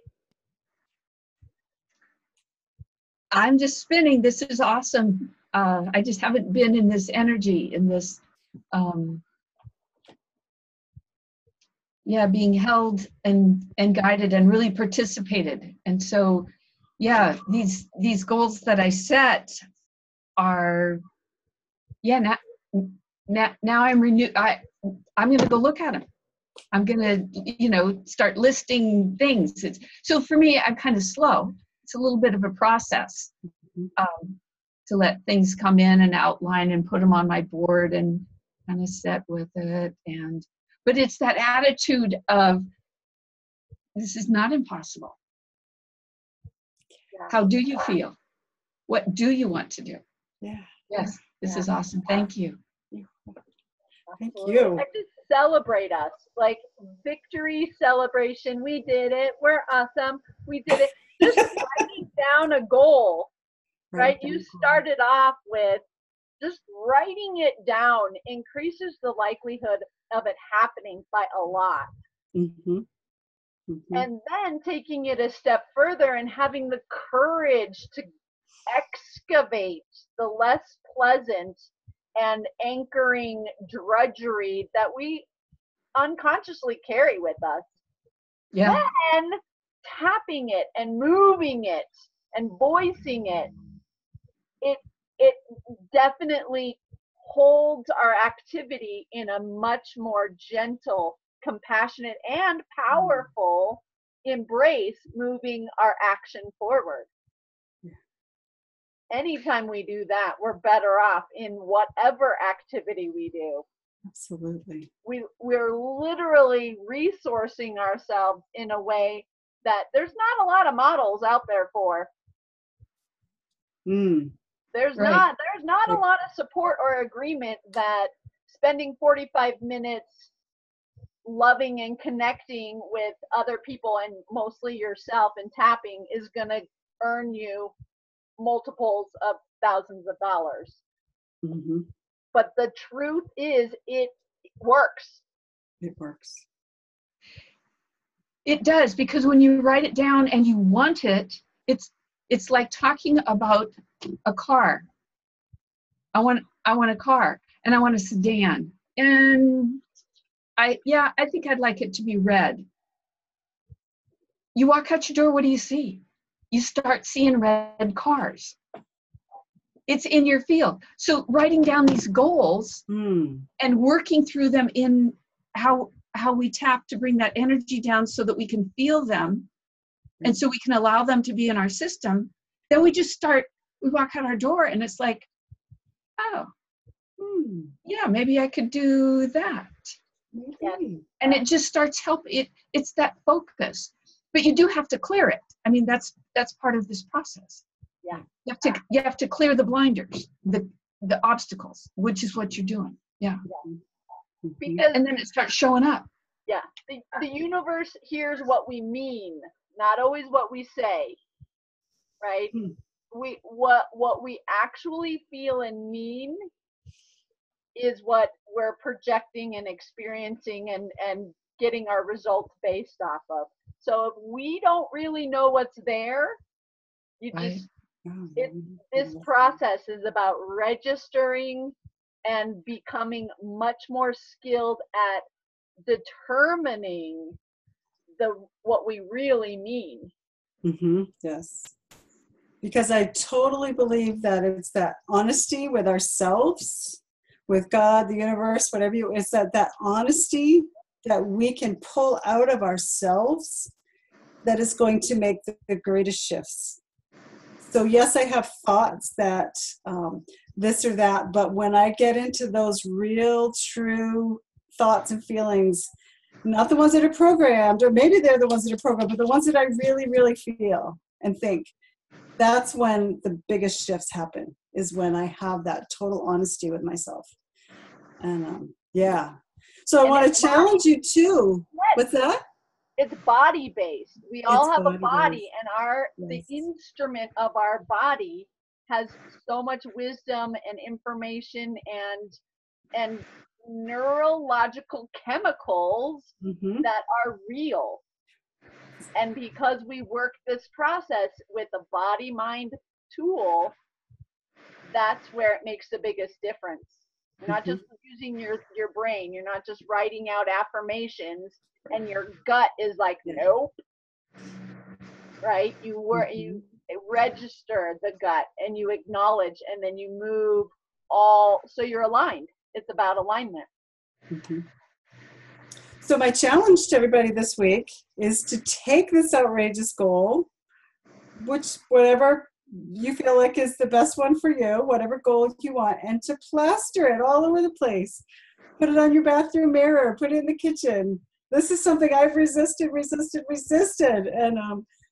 Speaker 3: I'm just spinning. This is awesome. I just haven't been in this energy, in this being held and guided and really participated. And so these goals that I set are now I'm renewed. I'm gonna go look at them. I'm gonna start listing things. So for me, I'm kind of slow. It's a little bit of a process to let things come in and outline and put them on my board and kind of set with it. But it's that attitude of, this is not impossible. Yeah. How do you feel? What do you want to do?
Speaker 2: Yeah.
Speaker 3: Yes, this is awesome. Thank you.
Speaker 2: Thank you.
Speaker 1: I just celebrate us, like victory celebration. We did it. We're awesome. We did it. Just writing down a goal, right? You started off with just writing it down increases the likelihood of it happening by a lot.
Speaker 2: Mm-hmm. Mm-hmm.
Speaker 1: And then taking it a step further and having the courage to excavate the less pleasant and anchoring drudgery that we unconsciously carry with us.
Speaker 3: Yeah.
Speaker 1: Then tapping it and moving it and voicing it, it definitely holds our activity in a much more gentle, compassionate, and powerful embrace, moving our action forward. Anytime we do that, we're better off in whatever activity we do.
Speaker 2: Absolutely.
Speaker 1: We're literally resourcing ourselves in a way that there's not a lot of models out there for. There's
Speaker 3: Right.
Speaker 1: not a lot of support or agreement that spending 45 minutes loving and connecting with other people, and mostly yourself, and tapping is going to earn you multiples of thousands of dollars. But the truth is, it works.
Speaker 2: It works.
Speaker 3: It does, because when you write it down and you want it, it's like talking about a car. I want a car, and I want a sedan, and I think I'd like it to be red. You walk out your door, what do you see? You start seeing red cars. It's in your field. So writing down these goals and working through them in how we tap to bring that energy down so that we can feel them, and so we can allow them to be in our system. Then we walk out our door, and it's like, oh, yeah, maybe I could do that. And it just starts helping. It's that focus. But you do have to clear it. I mean, that's part of this process.
Speaker 1: Yeah.
Speaker 3: You have to clear the blinders, the obstacles, which is what you're doing. Yeah.
Speaker 1: Because,
Speaker 3: and then it starts showing up.
Speaker 1: Yeah. The universe hears what we mean, not always what we say. Right? What we actually feel and mean is what we're projecting and experiencing and getting our results based off of. So if we don't really know what's there, this process is about registering and becoming much more skilled at determining what we really mean.
Speaker 2: Yes. Because I totally believe that it's that honesty with ourselves, with God, the universe, whatever it's that honesty that we can pull out of ourselves that is going to make the greatest shifts. So yes, I have thoughts that this or that, but when I get into those real, true thoughts and feelings, not the ones that are programmed, or maybe they're the ones that are programmed, but the ones that I really, really feel and think, that's when the biggest shifts happen, is when I have that total honesty with myself. And so I want to challenge you too. What's that?
Speaker 1: It's body based. We all have a body, and the instrument of our body has so much wisdom and information and neurological chemicals that are real. And because we work this process with a body mind tool, that's where it makes the biggest difference. You're not just using your brain. You're not just writing out affirmations and your gut is like, nope. Right? You register the gut and you acknowledge, and then you move so you're aligned. It's about alignment.
Speaker 2: So my challenge to everybody this week is to take this outrageous goal, whatever you feel like is the best one for you, whatever goal you want, and to plaster it all over the place. Put it on your bathroom mirror, put it in the kitchen. This is something I've resisted. And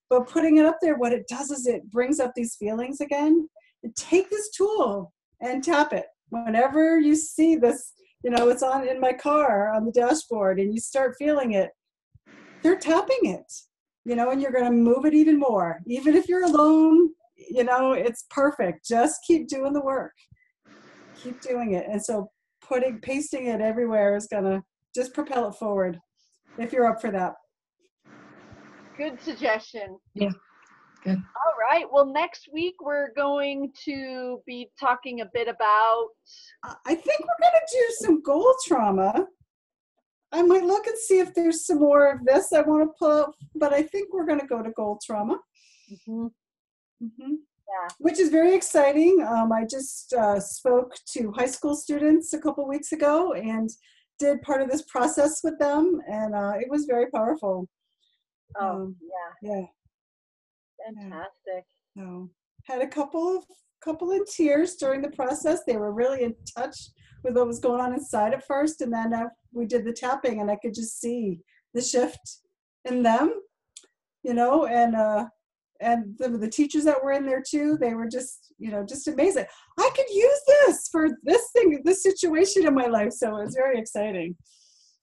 Speaker 2: but putting it up there, what it does is it brings up these feelings again. And take this tool and tap it. Whenever you see this, it's on in my car on the dashboard, and you start feeling it, they're tapping it, and you're going to move it even more. Even if you're alone, it's perfect. Just keep doing the work. Keep doing it. And so pasting it everywhere is going to just propel it forward, if you're up for that.
Speaker 1: Good suggestion.
Speaker 3: Yeah, good.
Speaker 1: All right. Well, next week we're going to be talking a bit about...
Speaker 2: I think we're going to do some goal trauma. I might look and see if there's some more of this I want to pull up, but I think we're going to go to gold trauma.
Speaker 1: Mm-hmm.
Speaker 2: Mm-hmm.
Speaker 1: Yeah.
Speaker 2: Which is very exciting. I just spoke to high school students a couple weeks ago and did part of this process with them, and it was very powerful.
Speaker 1: Oh,
Speaker 2: Yeah.
Speaker 1: Fantastic.
Speaker 2: Yeah. So had a couple in tears during the process. They were really in touch with what was going on inside at first, and then we did the tapping, and I could just see the shift in them, you know, and the teachers that were in there too, they were just, you know, just amazing. I could use this for this situation in my life. So it was very exciting.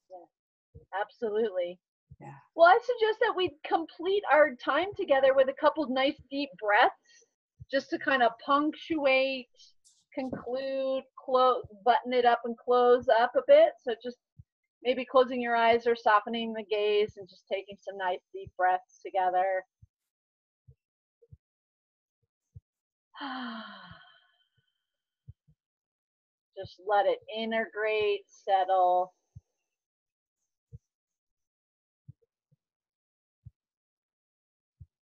Speaker 1: Yeah, absolutely.
Speaker 2: Yeah.
Speaker 1: Well, I suggest that we complete our time together with a couple nice deep breaths, just to kind of punctuate, conclude, button it up and close up a bit. So just maybe closing your eyes or softening the gaze and just taking some nice deep breaths together. Just let it integrate, settle.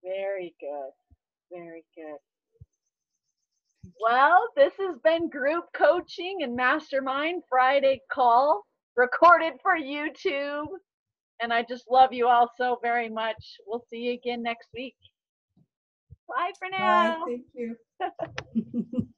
Speaker 1: Very good. Very good. Well, this has been Group Coaching and Mastermind Friday Call, recorded for YouTube. And I just love you all so very much. We'll see you again next week. Bye for now.
Speaker 2: Bye. Thank you.